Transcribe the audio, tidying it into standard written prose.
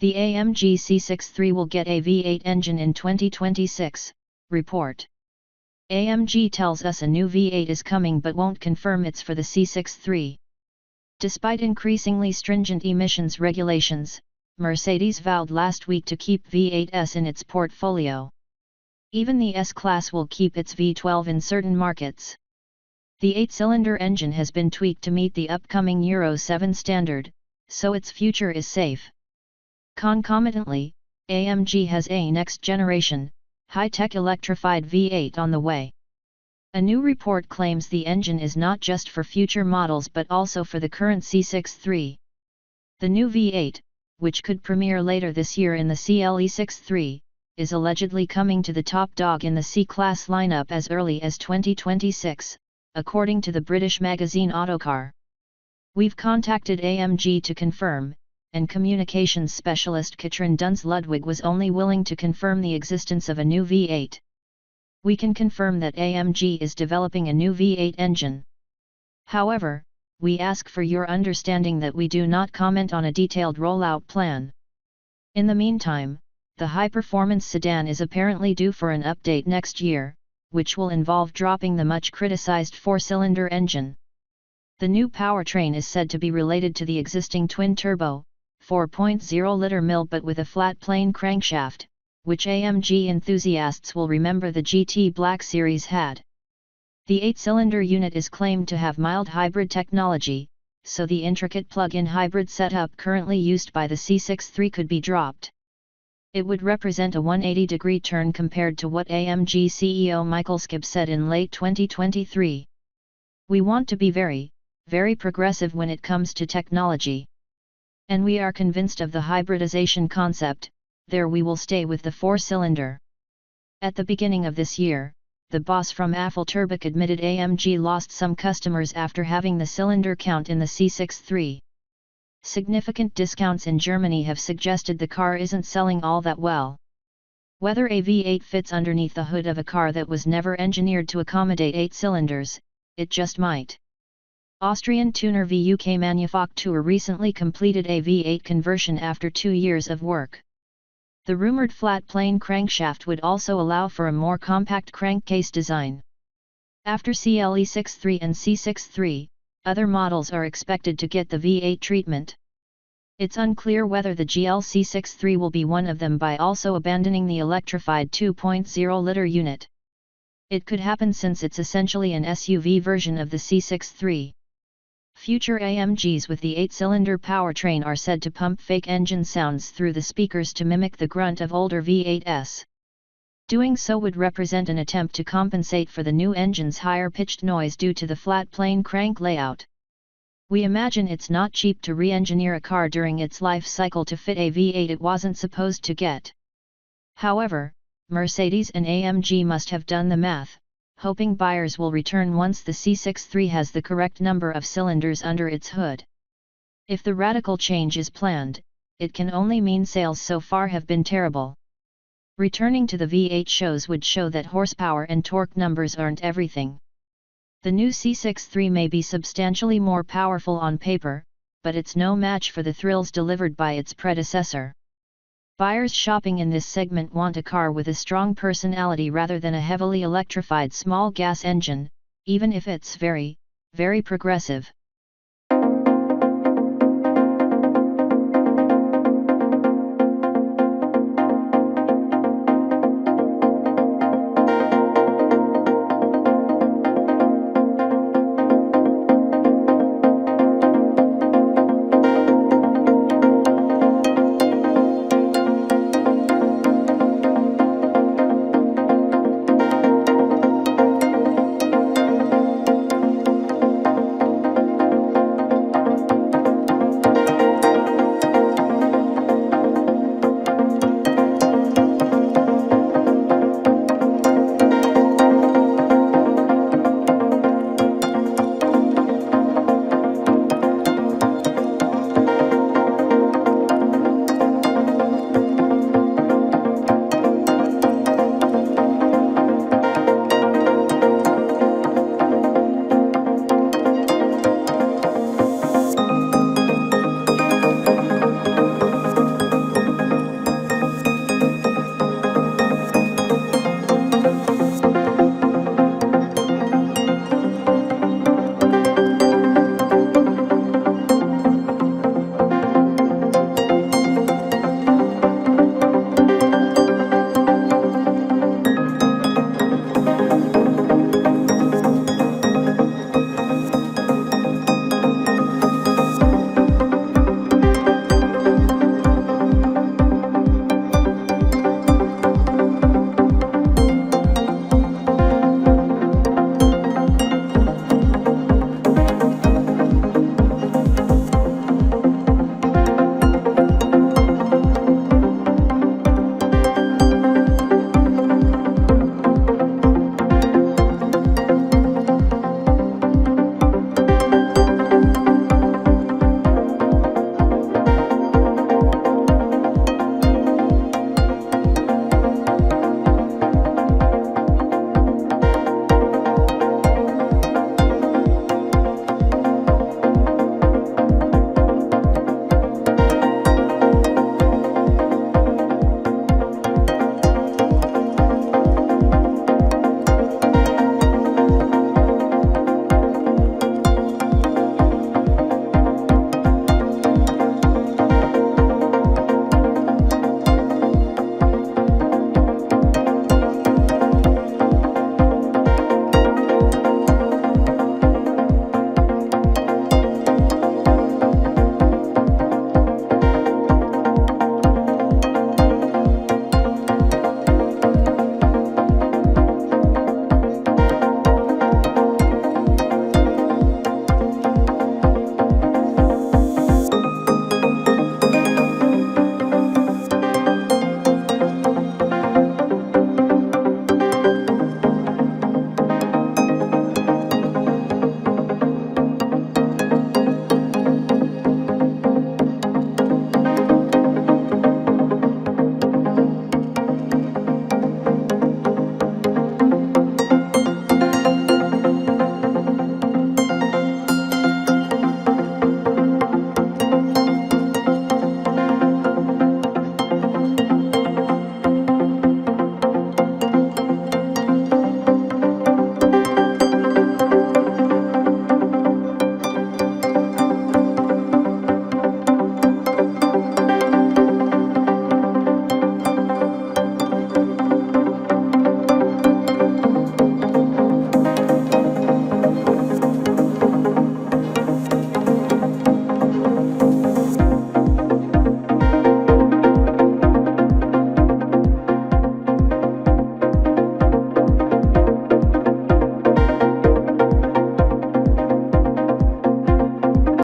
The AMG C63 will get a V8 engine in 2026, report. AMG tells us a new V8 is coming but won't confirm it's for the C63. Despite increasingly stringent emissions regulations, Mercedes vowed last week to keep V8s in its portfolio. Even the S-Class will keep its V12 in certain markets. The 8-cylinder engine has been tweaked to meet the upcoming Euro 7 standard, so its future is safe. Concomitantly, AMG has a next-generation, high-tech electrified V8 on the way. A new report claims the engine is not just for future models but also for the current C63. The new V8, which could premiere later this year in the CLE63, is allegedly coming to the top dog in the C-Class lineup as early as 2026, according to the British magazine Autocar. We've contacted AMG to confirm, and communications specialist Katrin Duns-Ludwig was only willing to confirm the existence of a new V8. We can confirm that AMG is developing a new V8 engine. However, we ask for your understanding that we do not comment on a detailed rollout plan. In the meantime, the high-performance sedan is apparently due for an update next year, which will involve dropping the much-criticized 4-cylinder engine. The new powertrain is said to be related to the existing twin-turbo, 4.0-liter mill but with a flat-plane crankshaft, which AMG enthusiasts will remember the GT Black Series had. The 8-cylinder unit is claimed to have mild hybrid technology, so the intricate plug-in hybrid setup currently used by the C63 could be dropped. It would represent a 180-degree turn compared to what AMG CEO Michael Skib said in late 2023. We want to be very, very progressive when it comes to technology. And we are convinced of the hybridization concept, there we will stay with the 4-cylinder. At the beginning of this year, the boss from Affelturbic admitted AMG lost some customers after having the cylinder count in the C63. Significant discounts in Germany have suggested the car isn't selling all that well. Whether a V8 fits underneath the hood of a car that was never engineered to accommodate 8 cylinders, it just might. Austrian tuner VUK Manufaktur recently completed a V8 conversion after 2 years of work. The rumored flat-plane crankshaft would also allow for a more compact crankcase design. After CLE63 and C63, other models are expected to get the V8 treatment. It's unclear whether the GLC63 will be one of them by also abandoning the electrified 2.0-liter unit. It could happen since it's essentially an SUV version of the C63. Future AMGs with the 8-cylinder powertrain are said to pump fake engine sounds through the speakers to mimic the grunt of older V8s. Doing so would represent an attempt to compensate for the new engine's higher-pitched noise due to the flat-plane crank layout. We imagine it's not cheap to re-engineer a car during its life cycle to fit a V8 it wasn't supposed to get. However, Mercedes and AMG must have done the math, hoping buyers will return once the C63 has the correct number of cylinders under its hood. If the radical change is planned, it can only mean sales so far have been terrible. Returning to the V8 shows would show that horsepower and torque numbers aren't everything. The new C63 may be substantially more powerful on paper, but it's no match for the thrills delivered by its predecessor. Buyers shopping in this segment want a car with a strong personality rather than a heavily electrified small gas engine, even if it's very, very progressive.